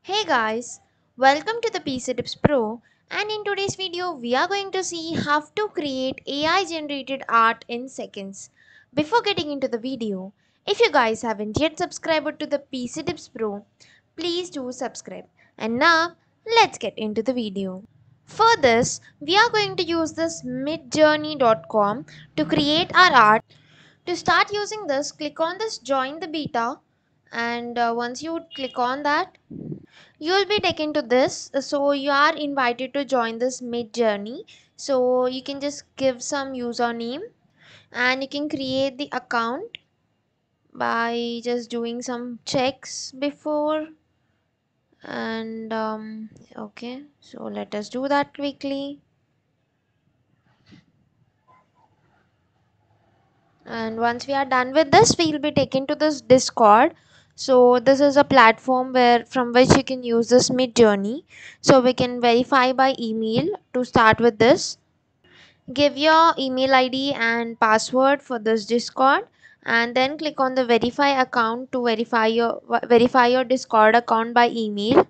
Hey guys, welcome to the PC Tips Pro, and in today's video we are going to see how to create AI generated art in seconds. Before getting into the video, if you guys haven't yet subscribed to the PC Tips Pro, please do subscribe. And now let's get into the video. For this, we are going to use this midjourney.com to create our art. To start using this, click on this join the beta, and once you click on that, you will be taken to this. So you are invited to join this mid journey. So you can just give some username and you can create the account by just doing some checks before. And okay, so let us do that quickly. And once we are done with this, we will be taken to this Discord. So this is a platform where from which you can use this mid journey. So we can verify by email to start with this. Give your email ID and password for this Discord, and then click on the verify account to verify your Discord account by email.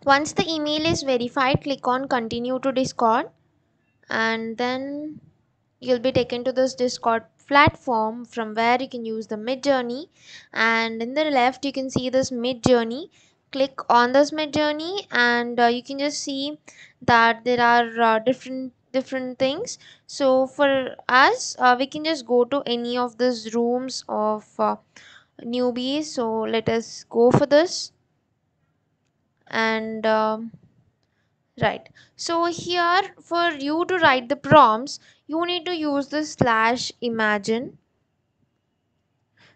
Once the email is verified, click on continue to Discord, and then you'll be taken to this Discord platform from where you can use the mid journey. And in the left you can see this mid journey. Click on this mid journey, and you can just see that there are different things. So for us, we can just go to any of these rooms of newbies. So let us go for this. And right, so here for you to write the prompts, you need to use the slash imagine.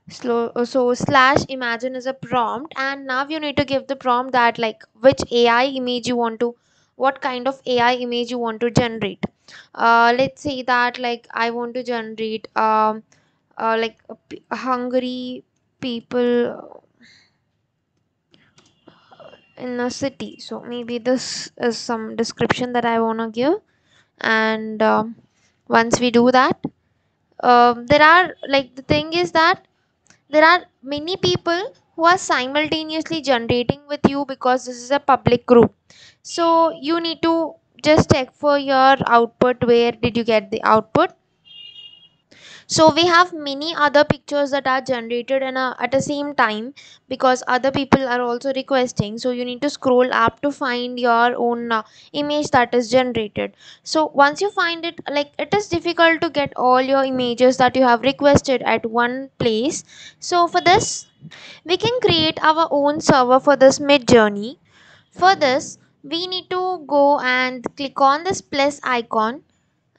So slash imagine is a prompt, and now you need to give the prompt that like which AI image you want to, what kind of AI image you want to generate. Let's say that like I want to generate like hungry people in a city. So maybe this is some description that I want to give. And once we do that, there are like the thing is that there are many people who are simultaneously generating with you because this is a public group. So you need to just check for your output, where did you get the output. So we have many other pictures that are generated at the same time because other people are also requesting. So you need to scroll up to find your own image that is generated. So once you find it, like it is difficult to get all your images that you have requested at one place. So for this, we can create our own server for this mid journey. For this, we need to go and click on this plus icon,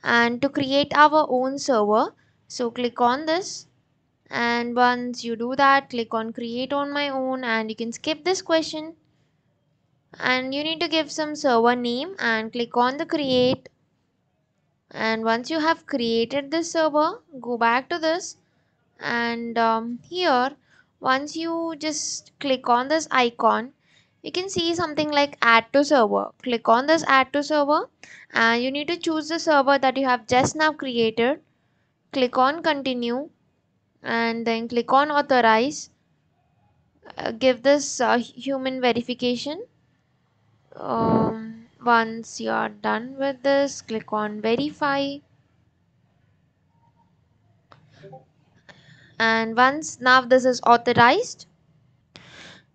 and to create our own server, so click on this. And once you do that, click on create on my own, and you can skip this question, and you need to give some server name and click on the create. And once you have created this server, go back to this. And here, once you just click on this icon, you can see something like add to server. Click on this add to server, and you need to choose the server that you have just now created. Click on continue, and then click on authorize. Give this human verification. Once you are done with this, click on verify. And once now this is authorized,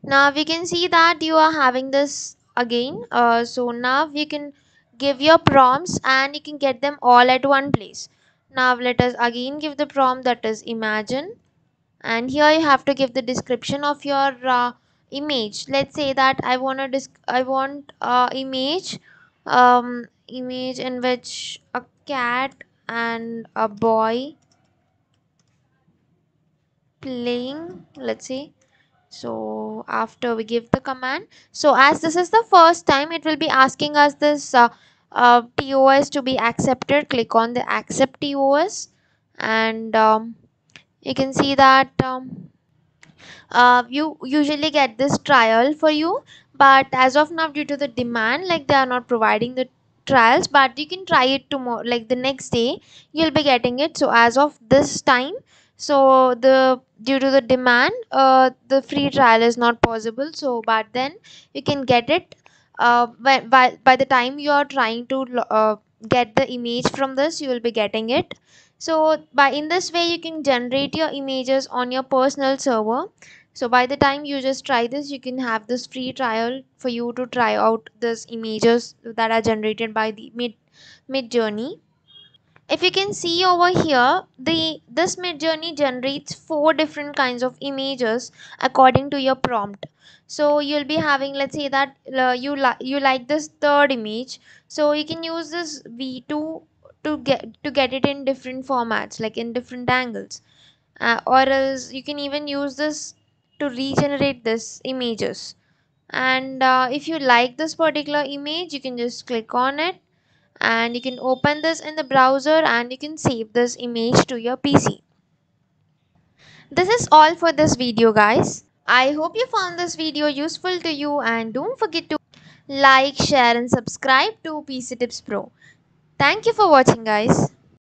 now we can see that you are having this again. So now you can give your prompts and you can get them all at one place. Now let us again give the prompt, that is imagine, and here you have to give the description of your image. Let's say that I want image, image in which a cat and a boy playing, let's say. So after we give the command, so as this is the first time, it will be asking us this TOS to be accepted. Click on the accept TOS, and you can see that you usually get this trial for you, but as of now, due to the demand, like they are not providing the trials, but you can try it tomorrow, like the next day you'll be getting it. So as of this time, So the due to the demand, the free trial is not possible. So but then you can get it by the time you are trying to get the image from this, you will be getting it. So by in this way you can generate your images on your personal server. So by the time you just try this, you can have this free trial for you to try out this images that are generated by the mid journey. If you can see over here, the this MidJourney generates four different kinds of images according to your prompt. So you'll be having, let's say that you like this third image, so you can use this V2 to get it in different formats, like in different angles, or else you can even use this to regenerate this images. And if you like this particular image, you can just click on it and you can open this in the browser and you can save this image to your PC. This is all for this video, guys. I hope you found this video useful to you, and don't forget to like, share and subscribe to PC Tips Pro. Thank you for watching, guys.